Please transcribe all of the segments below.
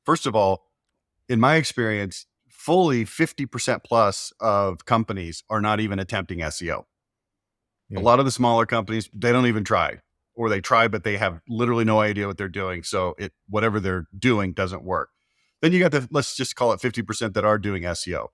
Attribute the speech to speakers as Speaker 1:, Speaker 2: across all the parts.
Speaker 1: first of all, in my experience, fully 50% plus of companies are not even attempting SEO. A lot of the smaller companies, they don't even try, or they try, but they have literally no idea what they're doing. So whatever they're doing doesn't work. Then you got let's just call it 50% that are doing SEO.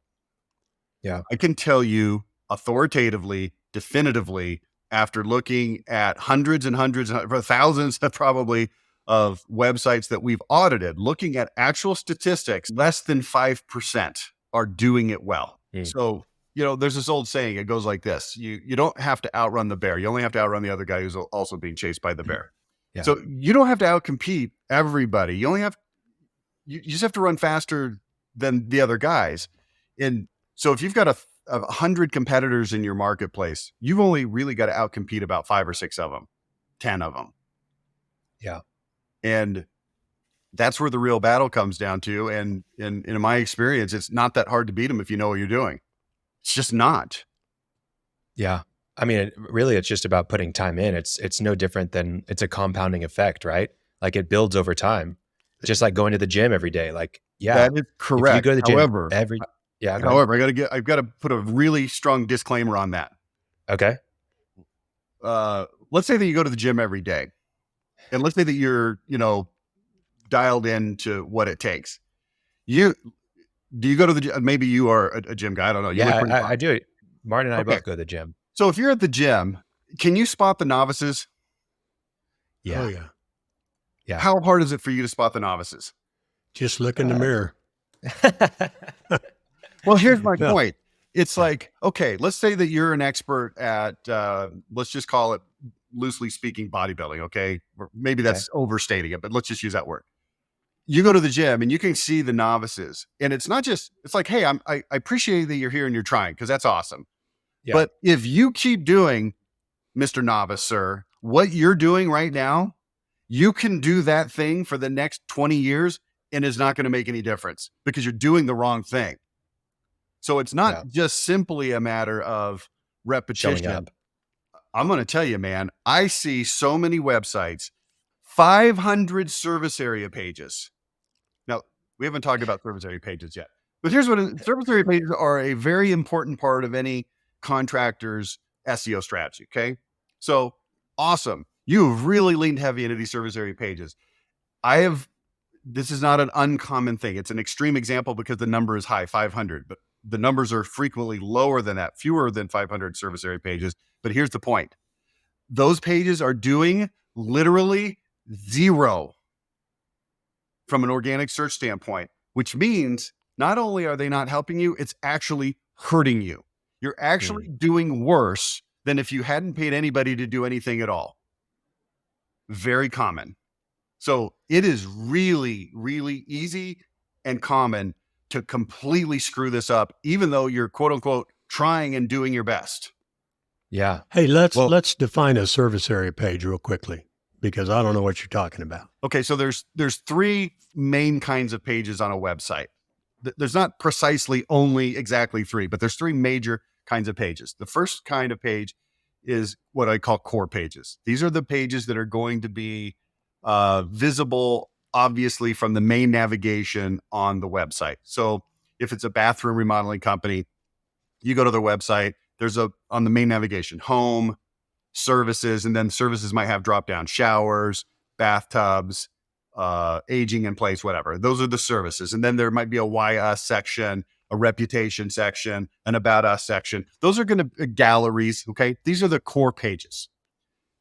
Speaker 2: Yeah.
Speaker 1: I can tell you authoritatively, definitively, after looking at hundreds and hundreds, thousands probably of websites that we've audited, looking at actual statistics, less than 5% are doing it well. So, there's this old saying, it goes like this: you don't have to outrun the bear. You only have to outrun the other guy who's also being chased by the bear.
Speaker 2: Yeah.
Speaker 1: So you don't have to outcompete everybody. You just have to run faster than the other guys. And so if you've got 100 competitors in your marketplace, you've only really got to outcompete about 5 or 6 of them, 10 of them.
Speaker 2: Yeah.
Speaker 1: And that's where the real battle comes down to. And in my experience, it's not that hard to beat them if you know what you're doing. It's just not.
Speaker 2: Yeah. I mean, really, it's just about putting time in. It's no different than, it's a compounding effect, right? Like it builds over time. Just like going to the gym every day. Like, yeah.
Speaker 1: That is correct.
Speaker 2: If you go to the gym
Speaker 1: However, I've got to put a really strong disclaimer on that.
Speaker 2: Okay.
Speaker 1: Let's say that you go to the gym every day, and let's say that you're, dialed into what it takes. Do you go to the gym? Maybe you are a gym guy. I don't know.
Speaker 2: I do. Martin and I both go to the gym.
Speaker 1: So if you're at the gym, can you spot the novices?
Speaker 2: Yeah.
Speaker 3: Oh, yeah.
Speaker 2: Yeah.
Speaker 1: How hard is it for you to spot the novices?
Speaker 3: Just look in the mirror.
Speaker 1: Well, here's my point. It's like, okay, let's say that you're an expert at, let's just call it, loosely speaking, bodybuilding. Okay. Or maybe that's overstating it, but let's just use that word. You go to the gym and you can see the novices, and it's not just, it's like, hey, I appreciate that you're here and you're trying, because that's awesome. Yeah. But if you keep doing, Mr. Novice, sir, what you're doing right now, you can do that thing for the next 20 years and it's not going to make any difference because you're doing the wrong thing. So it's not just simply a matter of repetition. I'm going to tell you, man, I see so many websites, 500 service area pages. Now, we haven't talked about service area pages yet, but here's what service area pages are: a very important part of any contractor's SEO strategy. Okay. So awesome. You've really leaned heavy into these service area pages. This is not an uncommon thing. It's an extreme example because the number is high, 500, but the numbers are frequently lower than that, fewer than 500 service area pages. But here's the point. Those pages are doing literally zero from an organic search standpoint, which means not only are they not helping you, it's actually hurting you. You're actually doing worse than if you hadn't paid anybody to do anything at all. Very common. So it is really, really easy and common to completely screw this up, even though you're quote unquote trying and doing your best.
Speaker 2: Yeah.
Speaker 3: Hey, let's define a service area page real quickly, because I don't know what you're talking about.
Speaker 1: Okay. So there's 3 main kinds of pages on a website. There's not precisely only exactly 3, but there's 3 major kinds of pages. The first kind of page is what I call core pages. These are the pages that are going to be visible, obviously, from the main navigation on the website. So if it's a bathroom remodeling company, you go to their website, there's on the main navigation, home, services, and then services might have drop down: showers, bathtubs, aging in place, whatever. Those are the services. And then there might be a why us section, a reputation section, an about us section. Those are going to be galleries. Okay. These are the core pages.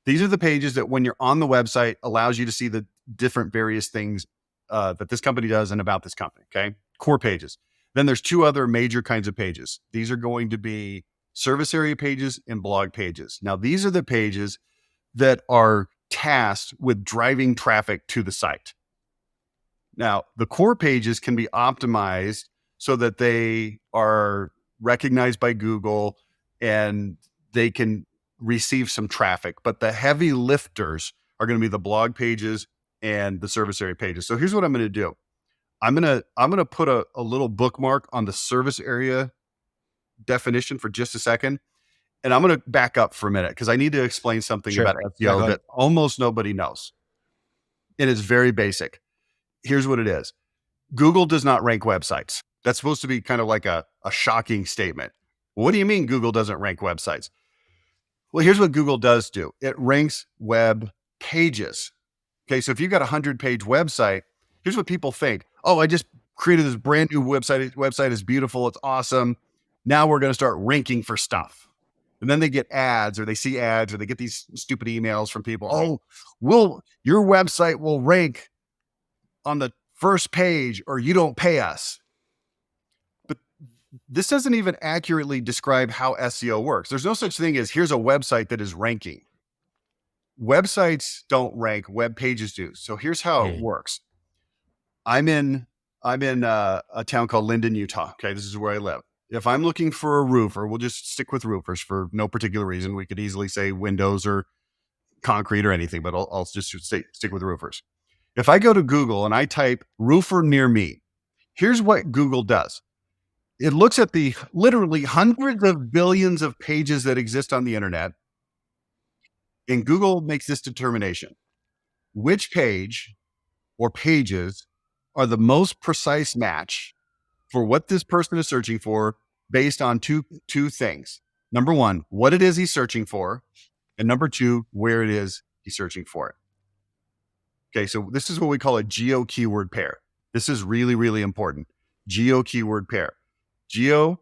Speaker 1: These are the pages that when you're on the website allows you to see the different various things that this company does and about this company. Okay. Core pages. Then there's 2 other major kinds of pages. These are going to be service area pages and blog pages. Now, these are the pages that are tasked with driving traffic to the site. Now, the core pages can be optimized so that they are recognized by Google and they can receive some traffic, but the heavy lifters are going to be the blog pages and the service area pages. So here's what I'm going to do. I'm going to put a little bookmark on the service area definition for just a second. And I'm going to back up for a minute because I need to explain something about SEO that almost nobody knows. And it's very basic. Here's what it is. Google does not rank websites. That's supposed to be kind of like a shocking statement. What do you mean Google doesn't rank websites? Well, here's what Google does do. It ranks web pages. Okay, so if you've got a 100-page website, here's what people think. Oh, I just created this brand new website. Website is beautiful. It's awesome. Now we're going to start ranking for stuff. And then they get ads, or they see ads, or they get these stupid emails from people. Oh, your website will rank on the first page, or you don't pay us. But this doesn't even accurately describe how SEO works. There's no such thing as here's a website that is ranking. Websites don't rank, web pages do. So here's how it works. I'm in a town called Linden, Utah. Okay, this is where I live. If I'm looking for a roofer, we'll just stick with roofers for no particular reason. We could easily say windows or concrete or anything, but I'll just stick with roofers. If I go to Google and I type roofer near me, here's what Google does. It looks at the literally hundreds of billions of pages that exist on the internet, and Google makes this determination. Which page or pages are the most precise match for what this person is searching for based on two things. Number one, what it is he's searching for. And number two, where it is he's searching for it. Okay, so this is what we call a geo keyword pair. This is really, really important. Geo keyword pair. Geo,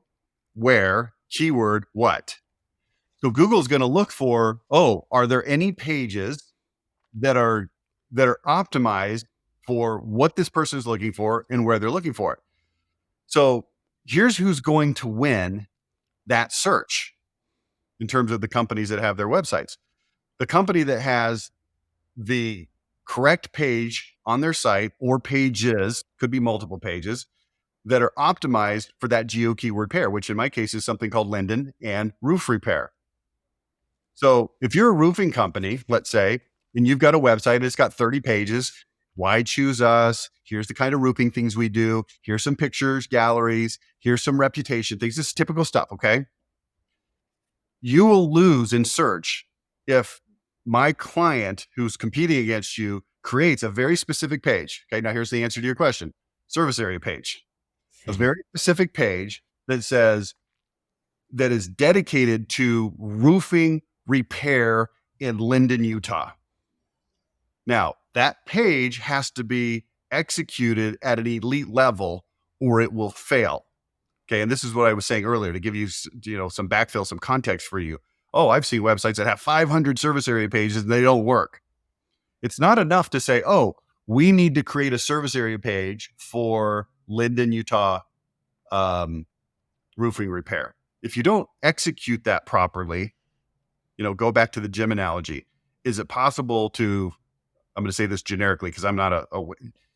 Speaker 1: where, keyword, what. So Google's going to look for, are there any pages that are optimized for what this person is looking for and where they're looking for it. So here's who's going to win that search in terms of the companies that have their websites. The company that has the correct page on their site, or pages, could be multiple pages, that are optimized for that geo keyword pair, which in my case is something called Linden and roof repair. So if you're a roofing company, let's say, and you've got a website, it's got 30 pages, why choose us? Here's the kind of roofing things we do. Here's some pictures, galleries. Here's some reputation things. This is typical stuff, okay? You will lose in search if my client who's competing against you creates a very specific page. Okay, now here's the answer to your question. Service area page. A very specific page that says, that is dedicated to roofing repair in Linden, Utah. Now, that page has to be executed at an elite level or it will fail. Okay, and this is what I was saying earlier to give you, some backfill, some context for you. Oh, I've seen websites that have 500 service area pages and they don't work. It's not enough to say, we need to create a service area page for Linden, Utah roofing repair. If you don't execute that properly, go back to the gym analogy. Is it possible to, I'm going to say this generically because I'm not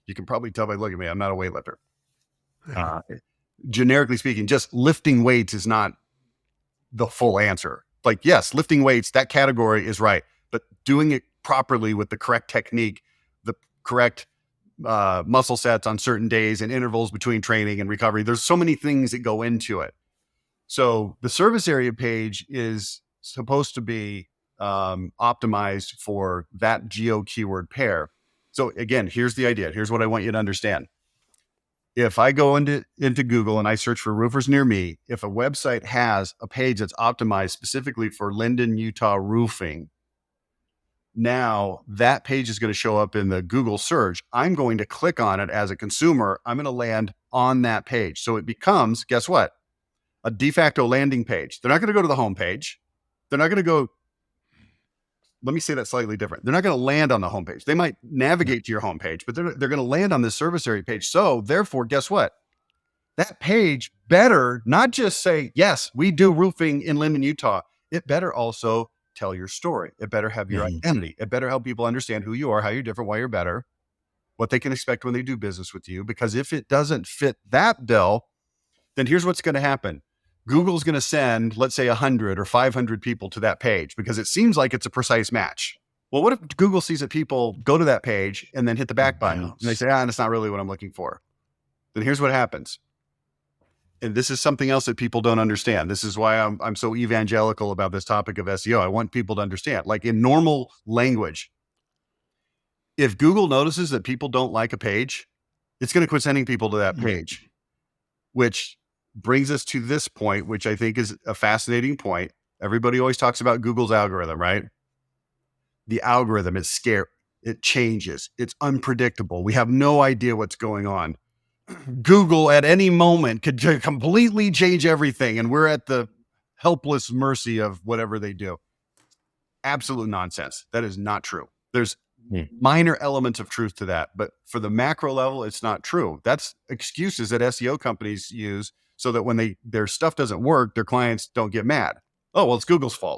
Speaker 1: you can probably tell by looking at me, I'm not a weightlifter. Generically speaking, just lifting weights is not the full answer. Like, yes, lifting weights, that category is right, but doing it properly with the correct technique, the correct muscle sets on certain days and intervals between training and recovery. There's so many things that go into it. So the service area page is supposed to be optimized for that geo keyword pair. So again, here's the idea. Here's what I want you to understand. If I go into Google and I search for roofers near me, if a website has a page that's optimized specifically for Linden, Utah roofing, now that page is going to show up in the Google search. I'm going to click on it as a consumer. I'm going to land on that page. So it becomes, guess what? A de facto landing page. They're not going to go to the home page. They're not going to go, let me say that slightly different. They're not going to land on the homepage. They might navigate to your homepage, but they're going to land on this service area page. So therefore, guess what? That page better not just say, yes, we do roofing in Linden, Utah. It better also tell your story. It better have your identity. It better help people understand who you are, how you're different, why you're better, what they can expect when they do business with you. Because if it doesn't fit that bill, then here's what's going to happen. Google's going to send, let's say 100 or 500 people to that page because it seems like it's a precise match. Well, what if Google sees that people go to that page and then hit the back button and they say, that's not really what I'm looking for? Then here's what happens. And this is something else that people don't understand. This is why I'm so evangelical about this topic of SEO. I want people to understand, like in normal language, if Google notices that people don't like a page, it's going to quit sending people to that page, which brings us to this point, which I think is a fascinating point. Everybody always talks about Google's algorithm, right? The algorithm is scary. It changes. It's unpredictable. We have no idea what's going on. Google at any moment could completely change everything, and we're at the helpless mercy of whatever they do. Absolute nonsense. That is not true. There's minor elements of truth to that, but for the macro level, it's not true. That's excuses that SEO companies use so that when their stuff doesn't work, their clients don't get mad. Oh, well, it's Google's fault.